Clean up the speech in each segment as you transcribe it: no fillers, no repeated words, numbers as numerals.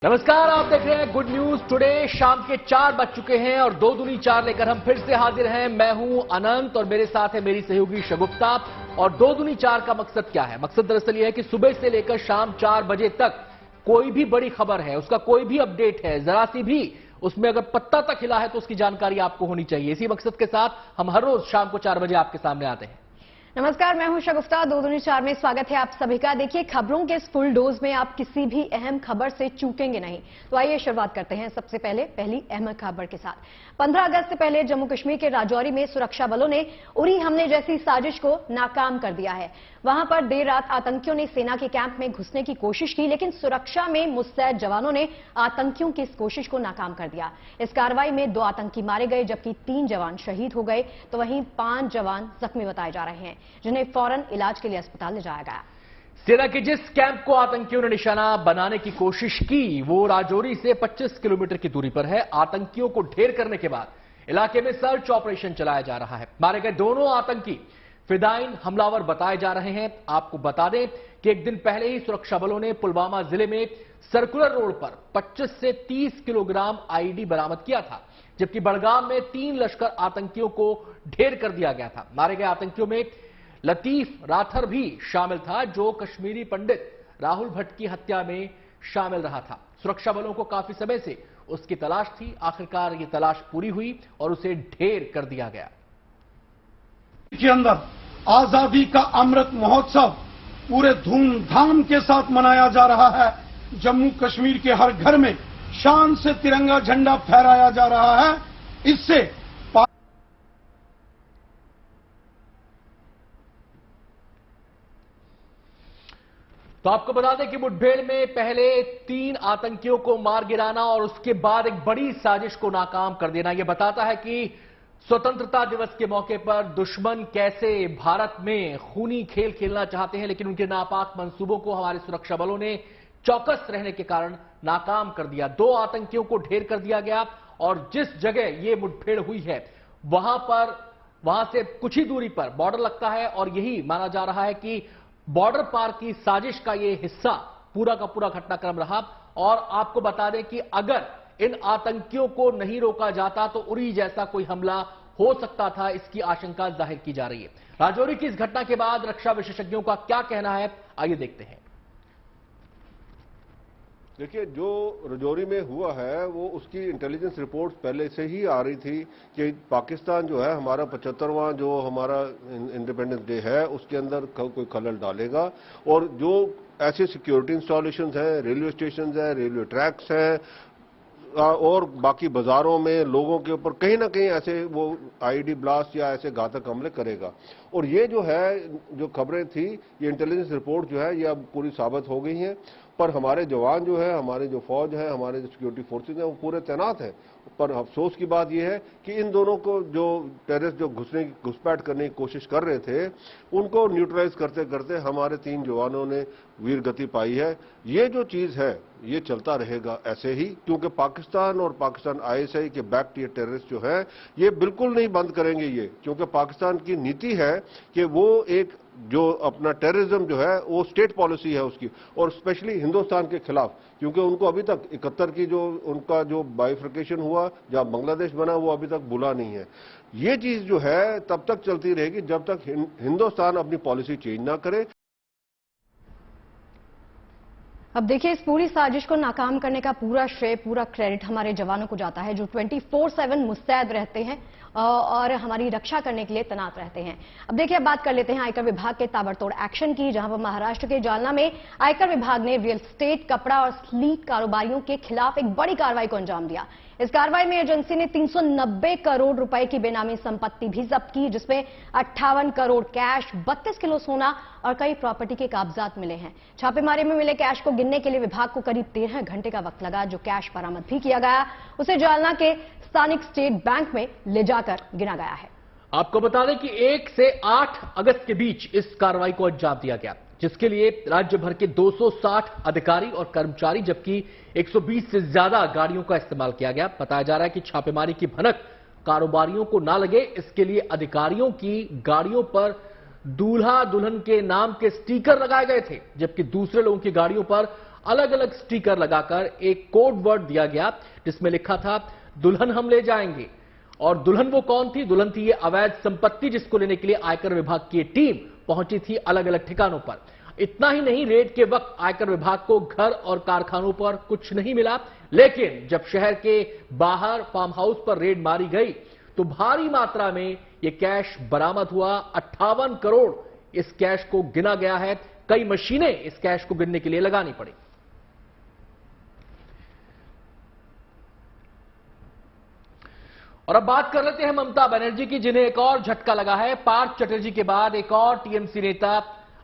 नमस्कार, आप देख रहे हैं गुड न्यूज टुडे। शाम के 4 बज चुके हैं और 2 दूनी 4 लेकर हम फिर से हाजिर हैं। मैं हूं अनंत और मेरे साथ है मेरी सहयोगी शगुफ्ता। और 2 दूनी 4 का मकसद क्या है? मकसद दरअसल यह है कि सुबह से लेकर शाम 4 बजे तक कोई भी बड़ी खबर है, उसका कोई भी अपडेट है, जरा सी भी उसमें अगर पत्ता तक हिला है तो उसकी जानकारी आपको होनी चाहिए। इसी मकसद के साथ हम हर रोज शाम को 4 बजे आपके सामने आते हैं। नमस्कार, मैं हूं शगुफ्ता। 2 दूनी 4 में स्वागत है आप सभी का। देखिए, खबरों के इस फुल डोज में आप किसी भी अहम खबर से चूकेंगे नहीं। तो आइए शुरुआत करते हैं सबसे पहले पहली अहम खबर के साथ। 15 अगस्त से पहले जम्मू कश्मीर के राजौरी में सुरक्षा बलों ने उरी हमले जैसी साजिश को नाकाम कर दिया है। वहां पर देर रात आतंकियों ने सेना के कैंप में घुसने की कोशिश की, लेकिन सुरक्षा में मुस्तैद जवानों ने आतंकियों की इस कोशिश को नाकाम कर दिया। इस कार्रवाई में 2 आतंकी मारे गए, जबकि 3 जवान शहीद हो गए, तो वहीं 5 जवान जख्मी बताए जा रहे हैं, जिन्हें फौरन इलाज के लिए अस्पताल ले जाया गया। सेना के जिस कैंप को आतंकियों ने निशाना बनाने की कोशिश की वो राजौरी से 25 किलोमीटर की दूरी पर है। आतंकियों को ढेर करने के बाद इलाके में सर्च ऑपरेशन चलाया जा रहा है। मारे गए दोनों आतंकी फिदाइन हमलावर बताए जा रहे हैं। आपको बता दें कि एक दिन पहले ही सुरक्षा बलों ने पुलवामा जिले में सर्कुलर रोड पर 25 से 30 किलोग्राम आईडी बरामद किया था, जबकि बड़गाम में 3 लश्कर आतंकियों को ढेर कर दिया गया था। मारे गए आतंकियों में लतीफ राथर भी शामिल था, जो कश्मीरी पंडित राहुल भट्ट की हत्या में शामिल रहा था। सुरक्षा बलों को काफी समय से उसकी तलाश थी। आखिरकार ये तलाश पूरी हुई और उसे ढेर कर दिया गया। के अंदर आजादी का अमृत महोत्सव पूरे धूमधाम के साथ मनाया जा रहा है। जम्मू कश्मीर के हर घर में शान से तिरंगा झंडा फहराया जा रहा है। इससे तो आपको बता दें कि मुठभेड़ में पहले 3 आतंकियों को मार गिराना और उसके बाद एक बड़ी साजिश को नाकाम कर देना, यह बताता है कि स्वतंत्रता दिवस के मौके पर दुश्मन कैसे भारत में खूनी खेल खेलना चाहते हैं, लेकिन उनके नापाक मंसूबों को हमारे सुरक्षा बलों ने चौकस रहने के कारण नाकाम कर दिया। 2 आतंकियों को ढेर कर दिया गया और जिस जगह यह मुठभेड़ हुई है वहां से कुछ ही दूरी पर बॉर्डर लगता है और यही माना जा रहा है कि बॉर्डर पार की साजिश का यह हिस्सा पूरा का पूरा घटनाक्रम रहा। और आपको बता दें कि अगर इन आतंकियों को नहीं रोका जाता तो उरी जैसा कोई हमला हो सकता था, इसकी आशंका जाहिर की जा रही है। राजौरी की इस घटना के बाद रक्षा विशेषज्ञों का क्या कहना है, आइए देखते हैं। देखिए, जो राजौरी में हुआ है वो उसकी इंटेलिजेंस रिपोर्ट पहले से ही आ रही थी कि पाकिस्तान जो है हमारा 75वां जो हमारा इंडिपेंडेंस डे है उसके अंदर कोई खलल डालेगा। और जो ऐसे सिक्योरिटी इंस्टॉलेशंस हैं, रेलवे स्टेशन है, रेलवे ट्रैक्स हैं और बाकी बाजारों में लोगों के ऊपर कहीं ना कहीं ऐसे वो आईडी ब्लास्ट या ऐसे घातक हमले करेगा। और ये जो है जो खबरें थी, ये इंटेलिजेंस रिपोर्ट जो है ये अब पूरी साबित हो गई हैं। पर हमारे जवान जो है, हमारे जो फौज है, हमारे जो सिक्योरिटी फोर्सेज हैं वो पूरे तैनात हैं। पर अफसोस की बात यह है कि इन दोनों को जो टेररिस्ट जो घुसपैठ करने की कोशिश कर रहे थे उनको न्यूट्रलाइज करते करते हमारे 3 जवानों ने वीर गति पाई है। ये जो चीज है ये चलता रहेगा ऐसे ही, क्योंकि पाकिस्तान और पाकिस्तान आईएसआई के बैक टियर टेररिस्ट जो है ये बिल्कुल नहीं बंद करेंगे ये, क्योंकि पाकिस्तान की नीति है कि वो एक जो अपना टेररिज्म जो है वो स्टेट पॉलिसी है उसकी, और स्पेशली हिंदुस्तान के खिलाफ, क्योंकि उनको अभी तक 71 की जो उनका जो बाइफर्केशन हुआ जहां बांग्लादेश बना वो अभी तक भूला नहीं है। ये चीज जो है तब तक चलती रहेगी जब तक हिंदुस्तान अपनी पॉलिसी चेंज ना करे। अब देखिए, इस पूरी साजिश को नाकाम करने का पूरा श्रेय, पूरा क्रेडिट हमारे जवानों को जाता है, जो 24/7 मुस्तैद रहते हैं और हमारी रक्षा करने के लिए तैनात रहते हैं। अब देखिए, अब बात कर लेते हैं आयकर विभाग के ताबड़तोड़ एक्शन की, जहां पर महाराष्ट्र के जालना में आयकर विभाग ने रियल एस्टेट, कपड़ा और स्लीट कारोबारियों के खिलाफ एक बड़ी कार्रवाई को अंजाम दिया। इस कार्रवाई में एजेंसी ने 390 करोड़ रुपए की बेनामी संपत्ति भी जब्त की, जिसमें 58 करोड़ कैश, 32 किलो सोना और कई प्रॉपर्टी के कागजात मिले हैं। छापेमारी में मिले कैश को गिनने के लिए विभाग को करीब 13 घंटे का वक्त लगा। जो कैश बरामद भी किया गया उसे जालना के स्थानिक स्टेट बैंक में ले जाकर गिना गया है। आपको बता दें कि 1 से 8 अगस्त के बीच इस कार्रवाई को अंजाम दिया गया, जिसके लिए राज्य भर के 260 अधिकारी और कर्मचारी जबकि 120 से ज्यादा गाड़ियों का इस्तेमाल किया गया। बताया जा रहा है कि छापेमारी की भनक कारोबारियों को ना लगे, इसके लिए अधिकारियों की गाड़ियों पर दूल्हा दुल्हन के नाम के स्टिकर लगाए गए थे, जबकि दूसरे लोगों की गाड़ियों पर अलग अलग स्टिकर लगाकर एक कोड वर्ड दिया गया जिसमें लिखा था दुल्हन हम ले जाएंगे। और दुल्हन वो कौन थी? दुल्हन थी ये अवैध संपत्ति जिसको लेने के लिए आयकर विभाग की टीम पहुंची थी अलग अलग ठिकानों पर। इतना ही नहीं, रेड के वक्त आयकर विभाग को घर और कारखानों पर कुछ नहीं मिला, लेकिन जब शहर के बाहर फार्म हाउस पर रेड मारी गई तो भारी मात्रा में यह कैश बरामद हुआ। 58 करोड़ इस कैश को गिना गया है। कई मशीनें इस कैश को गिनने के लिए लगानी पड़ी। और अब बात कर लेते हैं ममता बनर्जी की, जिन्हें एक और झटका लगा है। पार्थ चटर्जी के बाद एक और टीएमसी नेता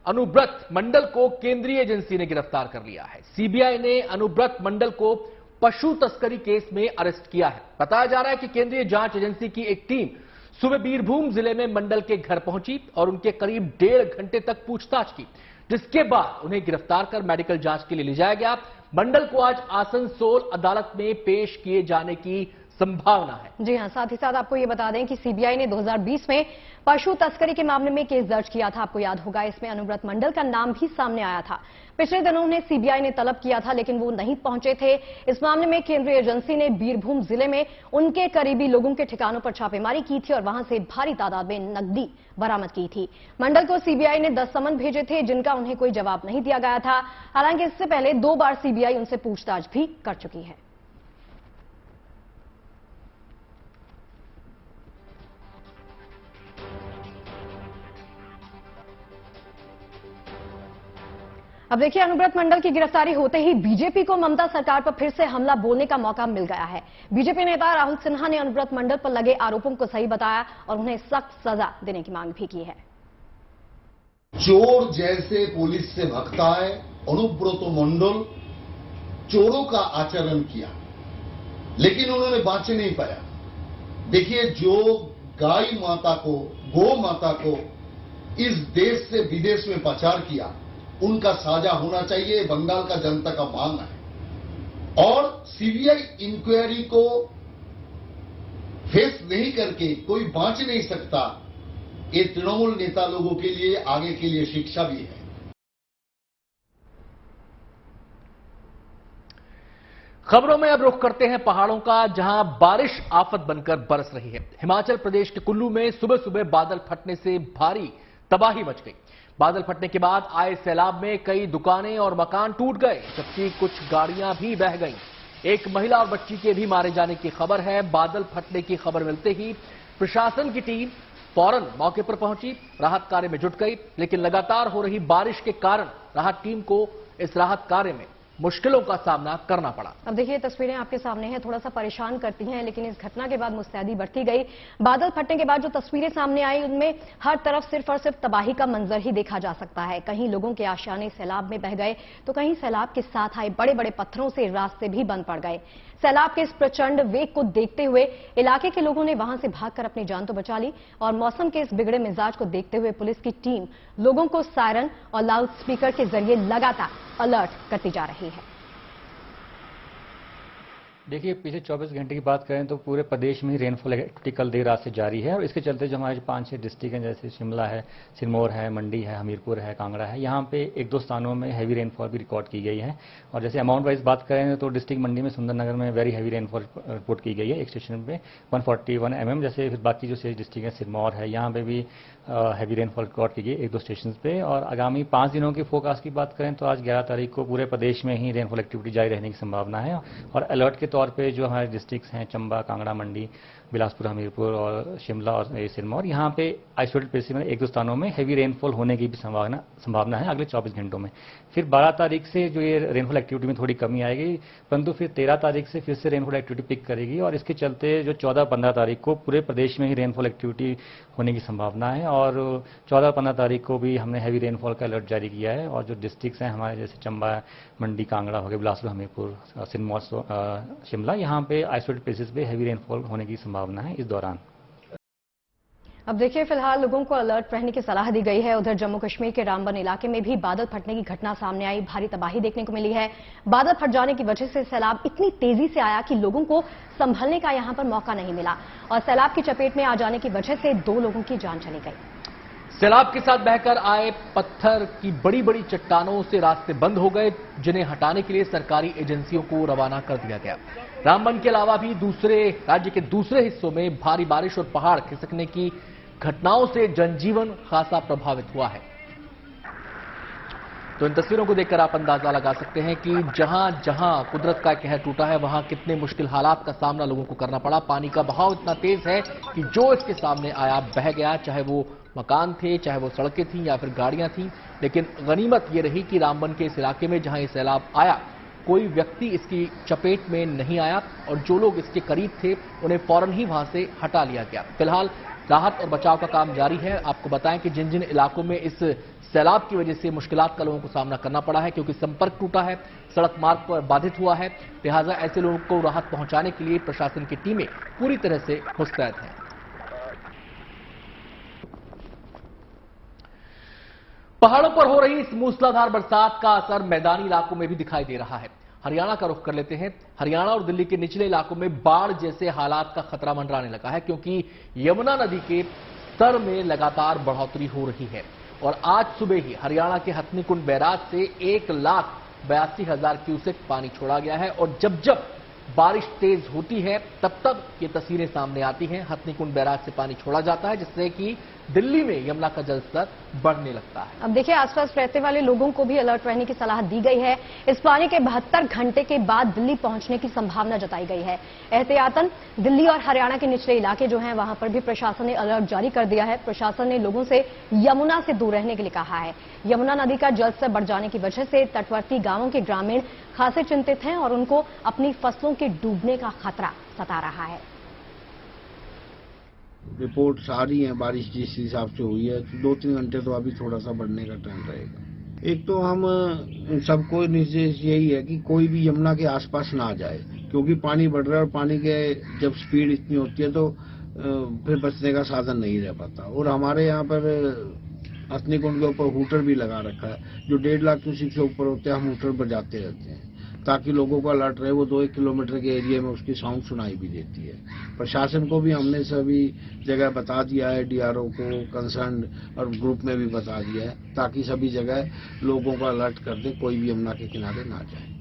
अनुव्रत मंडल को केंद्रीय एजेंसी ने गिरफ्तार कर लिया है। सीबीआई ने अनुव्रत मंडल को पशु तस्करी केस में अरेस्ट किया है। बताया जा रहा है कि केंद्रीय जांच एजेंसी की एक टीम सुबह बीरभूम जिले में मंडल के घर पहुंची और उनके करीब 1.5 घंटे तक पूछताछ की, जिसके बाद उन्हें गिरफ्तार कर मेडिकल जांच के लिए ले जाया गया। मंडल को आज आसनसोल अदालत में पेश किए जाने की संभावना है। जी हां, साथ ही साथ आपको यह बता दें कि सीबीआई ने 2020 में पशु तस्करी के मामले में केस दर्ज किया था। आपको याद होगा, इसमें अनुव्रत मंडल का नाम भी सामने आया था। पिछले दिनों उन्हें सीबीआई ने तलब किया था, लेकिन वो नहीं पहुंचे थे। इस मामले में केंद्रीय एजेंसी ने बीरभूम जिले में उनके करीबी लोगों के ठिकानों पर छापेमारी की थी और वहां से भारी तादाद में नकदी बरामद की थी। मंडल को सीबीआई ने 10 समन भेजे थे, जिनका उन्हें कोई जवाब नहीं दिया गया था। हालांकि इससे पहले 2 बार सीबीआई उनसे पूछताछ भी कर चुकी है। अब देखिए, अनुव्रत मंडल की गिरफ्तारी होते ही बीजेपी को ममता सरकार पर फिर से हमला बोलने का मौका मिल गया है। बीजेपी नेता राहुल सिन्हा ने अनुव्रत मंडल पर लगे आरोपों को सही बताया और उन्हें सख्त सजा देने की मांग भी की है। चोर जैसे पुलिस से भगता है, अनुव्रत मंडल चोरों का आचरण किया, लेकिन उन्होंने बाँच नहीं पाया। देखिए, जो गाय माता को, गौ माता को इस देश से विदेश में पाचार किया, उनका साजा होना चाहिए, बंगाल का जनता का मांग है। और सीबीआई इंक्वायरी को फेस नहीं करके कोई बाँच नहीं सकता। ये तृणमूल नेता लोगों के लिए आगे के लिए शिक्षा भी है। खबरों में अब रुख करते हैं पहाड़ों का, जहां बारिश आफत बनकर बरस रही है। हिमाचल प्रदेश के कुल्लू में सुबह सुबह बादल फटने से भारी तबाही मच गई। बादल फटने के बाद आए सैलाब में कई दुकानें और मकान टूट गए, जबकि कुछ गाड़ियां भी बह गईं। एक महिला और बच्ची के भी मारे जाने की खबर है। बादल फटने की खबर मिलते ही प्रशासन की टीम फौरन मौके पर पहुंची, राहत कार्य में जुट गई, लेकिन लगातार हो रही बारिश के कारण राहत टीम को इस राहत कार्य में मुश्किलों का सामना करना पड़ा। अब देखिए, तस्वीरें आपके सामने हैं, थोड़ा सा परेशान करती हैं, लेकिन इस घटना के बाद मुस्तैदी बढ़ती गई। बादल फटने के बाद जो तस्वीरें सामने आई, उनमें हर तरफ सिर्फ और सिर्फ तबाही का मंजर ही देखा जा सकता है। कहीं लोगों के आशियाने सैलाब में बह गए, तो कहीं सैलाब के साथ आए बड़े बड़े पत्थरों से रास्ते भी बंद पड़ गए। सैलाब के इस प्रचंड वेग को देखते हुए इलाके के लोगों ने वहां से भागकर अपनी जान तो बचा ली, और मौसम के इस बिगड़े मिजाज को देखते हुए पुलिस की टीम लोगों को सायरन और लाउड स्पीकर के जरिए लगातार अलर्ट करती जा रही है। देखिए, पिछले 24 घंटे की बात करें तो पूरे प्रदेश में ही रेनफॉल एक्टिविटी कल देर रात से जारी है, और इसके चलते जो हमारे 5-6 डिस्ट्रिक्ट हैं, जैसे शिमला है, सिरमौर है, मंडी है, हमीरपुर है, कांगड़ा है, यहाँ पे 1-2 स्थानों में हैवी रेनफॉल भी रिकॉर्ड की गई है। और जैसे अमाउंट वाइज बात करें तो डिस्ट्रिक्ट मंडी में सुंदरनगर में वेरी हैवी रेनफॉल रिपोर्ट की गई है, एक स्टेशन पे 141 mm। जैसे फिर बाकी जो 6 डिस्ट्रिक्ट है, सिरमौर है, यहाँ पे भी हैवी रेनफॉल रिकॉर्ड की गई 1-2 स्टेशन पे। और आगामी 5 दिनों की फोरकास्ट की बात करें तो आज 11 तारीख को पूरे प्रदेश में ही रेनफॉल एक्टिविटी जारी रहने की संभावना है। और अलर्ट के तौर पर जो हमारे डिस्ट्रिक्ट्स हैं, चंबा, कांगड़ा, मंडी, बिलासपुर, हमीरपुर और शिमला और सिरमौर, यहाँ पे आइसोलेटेड प्लेसेस में 1-2 स्थानों में हैवी रेनफॉल होने की भी संभावना है अगले 24 घंटों में। फिर 12 तारीख से जो ये रेनफॉल एक्टिविटी में थोड़ी कमी आएगी, परंतु फिर 13 तारीख से फिर से रेनफॉल एक्टिविटी पिक करेगी, और इसके चलते जो 14-15 तारीख को पूरे प्रदेश में ही रेनफॉल एक्टिविटी होने की संभावना है। और 14-15 तारीख को भी हमने हैवी रेनफॉल का अलर्ट जारी किया है, और जो डिस्ट्रिक्ट्स हैं हमारे, जैसे चंबा, मंडी, कांगड़ा हो गया, बिलासपुर, हमीरपुर, सिरमौर, शिमला, यहाँ पे आइसोलेटेड प्लेसेस पे हैवी रेनफॉल होने की संभावना है इस दौरान। अब देखिए, फिलहाल लोगों को अलर्ट रहने की सलाह दी गई है। उधर जम्मू कश्मीर के रामबन इलाके में भी बादल फटने की घटना सामने आई, भारी तबाही देखने को मिली है। बादल फट जाने की वजह से सैलाब इतनी तेजी से आया कि लोगों को संभलने का यहां पर मौका नहीं मिला, और सैलाब की चपेट में आ जाने की वजह से 2 लोगों की जान चली गई। सैलाब के साथ बहकर आए पत्थर की बड़ी बड़ी चट्टानों से रास्ते बंद हो गए, जिन्हें हटाने के लिए सरकारी एजेंसियों को रवाना कर दिया गया। रामबन के अलावा भी राज्य के दूसरे हिस्सों में भारी बारिश और पहाड़ खिसकने की घटनाओं से जनजीवन खासा प्रभावित हुआ है। तो इन तस्वीरों को देखकर आप अंदाजा लगा सकते हैं कि जहां जहां कुदरत का कहर टूटा है, वहां कितने मुश्किल हालात का सामना लोगों को करना पड़ा। पानी का बहाव इतना तेज है कि जो इसके सामने आया बह गया, चाहे वो मकान थे, चाहे वो सड़कें थीं या फिर गाड़ियां थीं। लेकिन गनीमत ये रही कि रामबन के इस इलाके में जहां ये सैलाब आया, कोई व्यक्ति इसकी चपेट में नहीं आया और जो लोग इसके करीब थे उन्हें फौरन ही वहां से हटा लिया गया। फिलहाल राहत और बचाव का काम जारी है। आपको बताएं कि जिन जिन इलाकों में इस सैलाब की वजह से मुश्किलात का लोगों को सामना करना पड़ा है, क्योंकि संपर्क टूटा है, सड़क मार्ग पर बाधित हुआ है, लिहाजा ऐसे लोगों को राहत पहुंचाने के लिए प्रशासन की टीमें पूरी तरह से मुस्तैद हैं। पहाड़ों पर हो रही इस मूसलाधार बरसात का असर मैदानी इलाकों में भी दिखाई दे रहा है। हरियाणा का रुख कर लेते हैं। हरियाणा और दिल्ली के निचले इलाकों में बाढ़ जैसे हालात का खतरा मंडराने लगा है, क्योंकि यमुना नदी के स्तर में लगातार बढ़ोतरी हो रही है। और आज सुबह ही हरियाणा के हथनीकुंड बैराज से 1,82,000 क्यूसेक पानी छोड़ा गया है। और जब जब बारिश तेज होती है तब तब ये तस्वीरें सामने आती हैं। हथनीकुंड बैराज से पानी छोड़ा जाता है, जिससे कि दिल्ली में यमुना का जलस्तर बढ़ने लगता है। अब देखिए, आसपास रहने वाले लोगों को भी अलर्ट रहने की सलाह दी गई है। इस पानी के 72 घंटे के बाद दिल्ली पहुंचने की संभावना जताई गई है। एहतियातन दिल्ली और हरियाणा के निचले इलाके जो हैं, वहां पर भी प्रशासन ने अलर्ट जारी कर दिया है। प्रशासन ने लोगों से यमुना से दूर रहने के लिए कहा है। यमुना नदी का जलस्तर बढ़ जाने की वजह से तटवर्ती गांवों के ग्रामीण खासे चिंतित हैं और उनको अपनी फसलों के डूबने का खतरा सता रहा है। रिपोर्ट्स आ रही हैं बारिश जिस हिसाब से हुई है, 2-3 घंटे तो अभी थोड़ा सा बढ़ने का ट्रेंड रहेगा। एक तो हम सबको निर्देश यही है कि कोई भी यमुना के आसपास ना जाए, क्योंकि पानी बढ़ रहा है और पानी के जब स्पीड इतनी होती है तो फिर बचने का साधन नहीं रह पाता। और हमारे यहाँ पर हथनीकुंड के ऊपर हूटर भी लगा रखा है, जो 1.5 लाख क्यूसेक से ऊपर होते हैं हम हूटर बजाते रहते हैं ताकि लोगों को अलर्ट रहे। वो 2-1 किलोमीटर के एरिया में उसकी साउंड सुनाई भी देती है। प्रशासन को भी हमने सभी जगह बता दिया है, डीआरओ को, कंसर्न और ग्रुप में भी बता दिया है, ताकि सभी जगह लोगों को अलर्ट कर दे, कोई भी यमुना के किनारे ना जाए।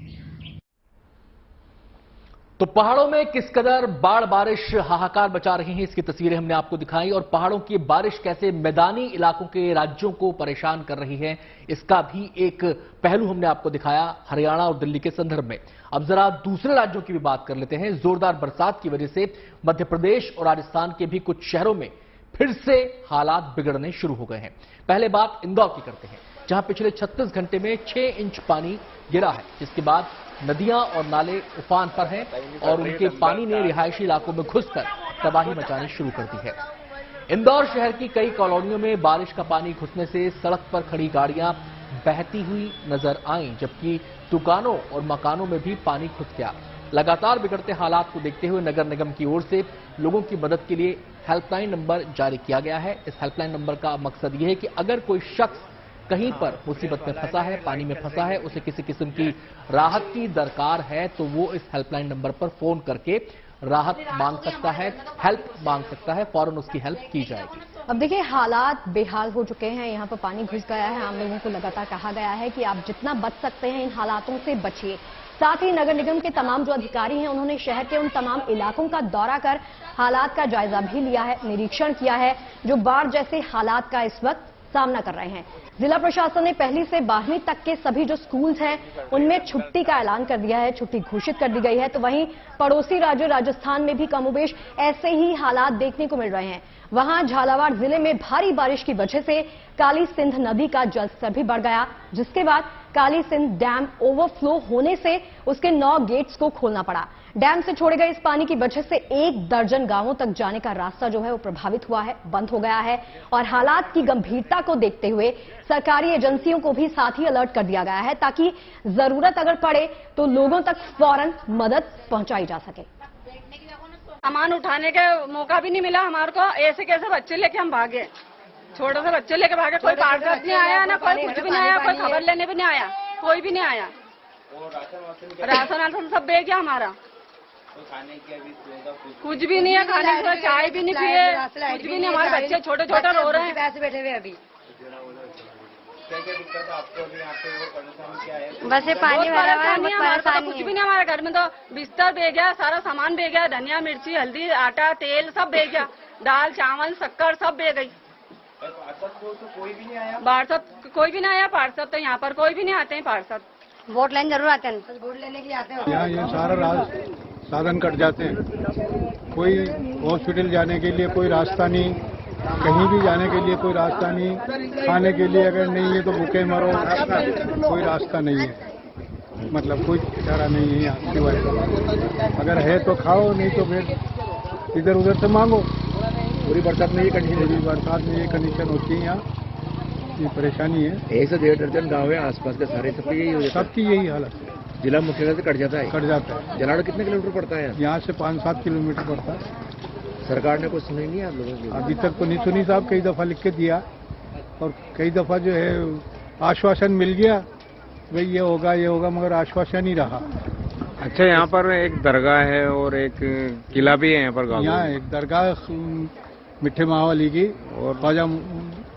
तो पहाड़ों में किस कदर बाढ़ बारिश हाहाकार मचा रही है, इसकी तस्वीरें हमने आपको दिखाई। और पहाड़ों की बारिश कैसे मैदानी इलाकों के राज्यों को परेशान कर रही है, इसका भी एक पहलू हमने आपको दिखाया हरियाणा और दिल्ली के संदर्भ में। अब जरा दूसरे राज्यों की भी बात कर लेते हैं। जोरदार बरसात की वजह से मध्य प्रदेश और राजस्थान के भी कुछ शहरों में फिर से हालात बिगड़ने शुरू हो गए हैं। पहले बात इंदौर की करते हैं, जहां पिछले 36 घंटे में 6 इंच पानी गिरा है, जिसके बाद नदियां और नाले उफान पर हैं और उनके पानी ने रिहायशी इलाकों में घुसकर तबाही मचानी शुरू कर दी है। इंदौर शहर की कई कॉलोनियों में बारिश का पानी घुसने से सड़क पर खड़ी गाड़ियां बहती हुई नजर आईं, जबकि दुकानों और मकानों में भी पानी घुस गया। लगातार बिगड़ते हालात को देखते हुए नगर निगम की ओर से लोगों की मदद के लिए हेल्पलाइन नंबर जारी किया गया है। इस हेल्पलाइन नंबर का मकसद यह है कि अगर कोई शख्स कहीं पर मुसीबत में फंसा है, पानी में फंसा है, उसे किसी किस्म की राहत की दरकार है, तो वो इस हेल्पलाइन नंबर पर फोन करके राहत मांग सकता है, हेल्प मांग सकता है, फौरन उसकी हेल्प की जाएगी। अब देखिए, हालात बेहाल हो चुके हैं। यहाँ पर पानी घुस गया है। आम लोगों को लगातार कहा गया है कि आप जितना बच सकते हैं इन हालातों से बचिए। साथ ही नगर निगम के तमाम जो अधिकारी हैं, उन्होंने शहर के उन तमाम इलाकों का दौरा कर हालात का जायजा भी लिया है, निरीक्षण किया है, जो बाढ़ जैसे हालात का इस वक्त सामना कर रहे हैं। जिला प्रशासन ने 1ली से 12वीं तक के सभी जो स्कूल्स हैं उनमें छुट्टी का ऐलान कर दिया है, छुट्टी घोषित कर दी गई है। तो वहीं पड़ोसी राज्य राजस्थान में भी कमोबेश ऐसे ही हालात देखने को मिल रहे हैं। वहां झालावाड़ जिले में भारी बारिश की वजह से काली सिंध नदी का जलस्तर भी बढ़ गया, जिसके बाद काली सिंध डैम ओवरफ्लो होने से उसके 9 गेट्स को खोलना पड़ा। डैम से छोड़े गए इस पानी की वजह से 1 दर्जन गांवों तक जाने का रास्ता जो है वो प्रभावित हुआ है, बंद हो गया है। और हालात की गंभीरता को देखते हुए सरकारी एजेंसियों को भी साथ ही अलर्ट कर दिया गया है, ताकि जरूरत अगर पड़े तो लोगों तक फौरन मदद पहुंचाई जा सके। सामान उठाने का मौका भी नहीं मिला हमारे को। ऐसे कैसे बच्चे लेके हम भागे, छोटे से बच्चे लेके भागे। कोई कागज नहीं आया, ना कोई कुछ भी नहीं आया, कोई खबर लेने भी नहीं आया, कोई भी नहीं आया। राशन सब बह गया हमारा। कुछ भी नहीं है खाने को, चाय भी नहीं पिए, कुछ भी नहीं। हमारे बच्चे छोटे छोटे रो रहे हैं। पैसे बैठे हुए अभी क्या दिक्कत है आपको अभी यहाँ पे और परेशानी क्या है? बस ये पानी वाला परेशानी है हमारे को, कुछ भी नहीं। हमारे घर में तो बिस्तर बह गया, सारा सामान बह गया, धनिया मिर्ची हल्दी आटा तेल सब बह गया, दाल चावल शक्कर सब बह गई। पार्षद को तो कोई भी नहीं आया? पार्षद कोई भी नहीं आया। पार्षद तो यहाँ पर कोई भी नहीं आते हैं। पार्षद वोट लेने जरूर आते हैं, वोट लेने के लिए आते हैं। यहाँ ये सारा साधन कट जाते हैं। कोई हॉस्पिटल जाने के लिए कोई रास्ता नहीं, कहीं भी जाने के लिए कोई रास्ता नहीं, खाने के लिए अगर नहीं है तो भूखे मरो, कोई रास्ता नहीं है। मतलब कोई चारा नहीं है यहाँ सिवाय, अगर है तो खाओ, नहीं तो फिर इधर उधर से मांगो। पूरी बरसात में ये कंडीशन होती है यहाँ, ये परेशानी है। 1 से 1.5 दर्जन गाँव है आसपास के सारे, सबकी यही हो जाता है। सबकी यही हालत है। जिला मुख्यालय से कट जाता है? कट जाता है। जलाड़ कितने किलोमीटर पड़ता है? यहाँ से 5-7 किलोमीटर पड़ता है। सरकार ने कुछ सुनी नहीं आप लोगों की? अभी तक तो नहीं सुनी साहब, कई दफा लिख के दिया और कई दफा जो है आश्वासन मिल गया, भाई ये होगा, मगर आश्वासन ही रहा। अच्छा, यहाँ पर एक दरगाह है और एक किला भी है यहाँ पर गाँव? यहाँ एक दरगाह मिठे महावाली की और ख्वाजा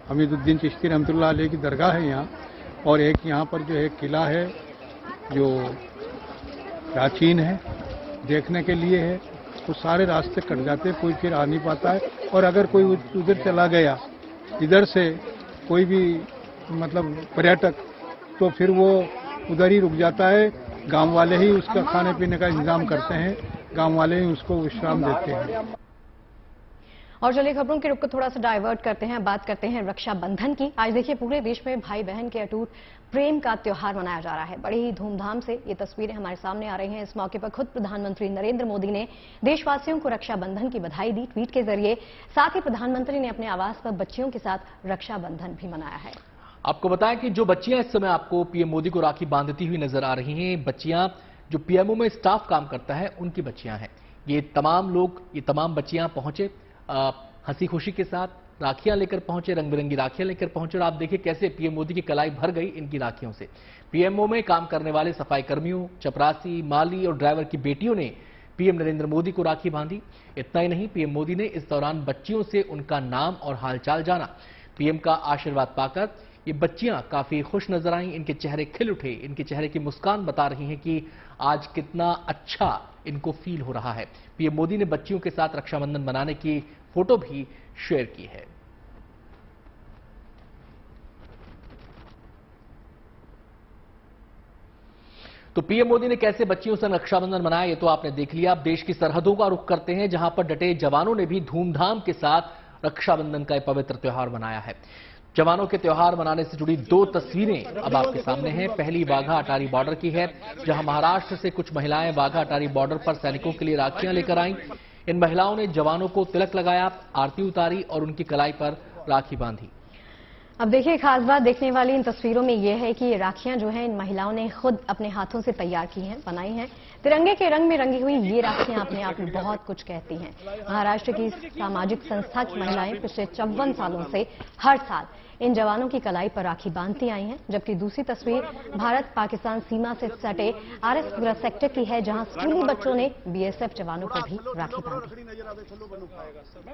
हमीदुद्दीन चिश्ती रहमतुल्लाह अलैह की दरगाह है यहाँ, और एक यहाँ पर जो है किला है जो प्राचीन है, देखने के लिए है। तो सारे रास्ते कट जाते, कोई फिर आ नहीं पाता है। और अगर कोई उधर चला गया, इधर से कोई भी मतलब पर्यटक, तो फिर वो उधर ही रुक जाता है। गांव वाले ही उसका खाने पीने का इंतजाम करते हैं, गांव वाले ही उसको विश्राम देते हैं। और चलिए खबरों के रुख को थोड़ा सा डाइवर्ट करते हैं, बात करते हैं रक्षाबंधन की। आज देखिए पूरे देश में भाई बहन के अटूट प्रेम का त्योहार मनाया जा रहा है। बड़ी ही धूमधाम से ये तस्वीरें हमारे सामने आ रही हैं। इस मौके पर खुद प्रधानमंत्री नरेंद्र मोदी ने देशवासियों को रक्षाबंधन की बधाई दी ट्वीट के जरिए। साथ ही प्रधानमंत्री ने अपने आवास पर बच्चियों के साथ रक्षाबंधन भी मनाया है। आपको बताएं कि जो बच्चियां इस समय आपको पीएम मोदी को राखी बांधती हुई नजर आ रही हैं, बच्चियां जो पीएमओ में स्टाफ काम करता है उनकी बच्चियां हैं। ये तमाम बच्चियां पहुंचे हंसी खुशी के साथ, राखियां लेकर पहुंचे, रंग बिरंगी राखियां लेकर पहुंचे। और आप देखिए कैसे पीएम मोदी की कलाई भर गई इनकी राखियों से। पीएमओ में काम करने वाले सफाई कर्मियों, चपरासी, माली और ड्राइवर की बेटियों ने पीएम नरेंद्र मोदी को राखी बांधी। इतना ही नहीं, पीएम मोदी ने इस दौरान बच्चियों से उनका नाम और हालचाल जाना। पीएम का आशीर्वाद पाकर ये बच्चियां काफी खुश नजर आईं, इनके चेहरे खिल उठे, इनके चेहरे की मुस्कान बता रही हैं कि आज कितना अच्छा इनको फील हो रहा है। पीएम मोदी ने बच्चियों के साथ रक्षाबंधन मनाने की फोटो भी शेयर की है। तो पीएम मोदी ने कैसे बच्चियों से रक्षाबंधन मनाया ये तो आपने देख लिया। अब देश की सरहदों का रुख करते हैं, जहां पर डटे जवानों ने भी धूमधाम के साथ रक्षाबंधन का पवित्र त्योहार मनाया है। जवानों के त्योहार मनाने से जुड़ी 2 तस्वीरें अब आपके सामने हैं। पहली वाघा अटारी बॉर्डर की है, जहां महाराष्ट्र से कुछ महिलाएं वाघा अटारी बॉर्डर पर सैनिकों के लिए राखियां लेकर आईं। इन महिलाओं ने जवानों को तिलक लगाया, आरती उतारी और उनकी कलाई पर राखी बांधी। अब देखिए खास बात देखने वाली इन तस्वीरों में यह है कि ये राखियां जो हैं इन महिलाओं ने खुद अपने हाथों से तैयार की हैं, बनाई हैं। तिरंगे के रंग में रंगी हुई ये राखियां अपने आप में बहुत कुछ कहती हैं। महाराष्ट्र की सामाजिक संस्था की महिलाएं पिछले 54 सालों से हर साल इन जवानों की कलाई पर राखी बांधती आई हैं। जबकि दूसरी तस्वीर भारत पाकिस्तान सीमा से सटे आरएसपुरा सेक्टर की है, जहां स्कूली बच्चों ने बीएसएफ जवानों को भी राखी बांधी।